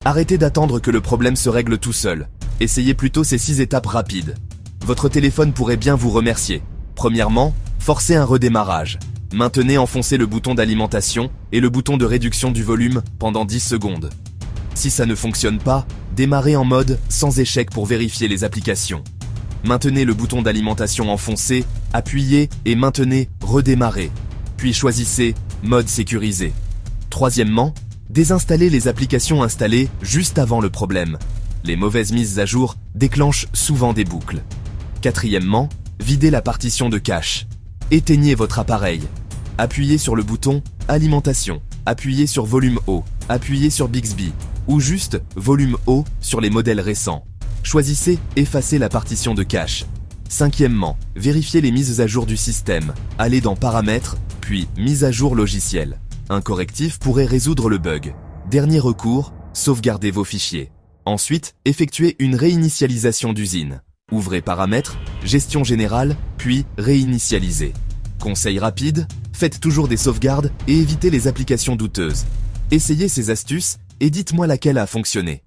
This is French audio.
Arrêtez d'attendre que le problème se règle tout seul. Essayez plutôt ces 6 étapes rapides. Votre téléphone pourrait bien vous remercier. Premièrement, forcez un redémarrage. Maintenez enfoncé le bouton d'alimentation et le bouton de réduction du volume pendant 10 secondes. Si ça ne fonctionne pas, démarrez en mode sans échec pour vérifier les applications. Maintenez le bouton d'alimentation enfoncé, appuyez et maintenez redémarrer. Puis choisissez mode sécurisé. Troisièmement, désinstallez les applications installées juste avant le problème. Les mauvaises mises à jour déclenchent souvent des boucles. Quatrièmement, videz la partition de cache. Éteignez votre appareil. Appuyez sur le bouton alimentation. Appuyez sur volume haut. Appuyez sur Bixby. Ou juste volume haut sur les modèles récents. Choisissez effacer la partition de cache. Cinquièmement, vérifiez les mises à jour du système. Allez dans paramètres, puis mise à jour logiciel. Un correctif pourrait résoudre le bug. Dernier recours, sauvegardez vos fichiers. Ensuite, effectuez une réinitialisation d'usine. Ouvrez paramètres, gestion générale, puis réinitialisez. Conseil rapide, faites toujours des sauvegardes et évitez les applications douteuses. Essayez ces astuces et dites-moi laquelle a fonctionné.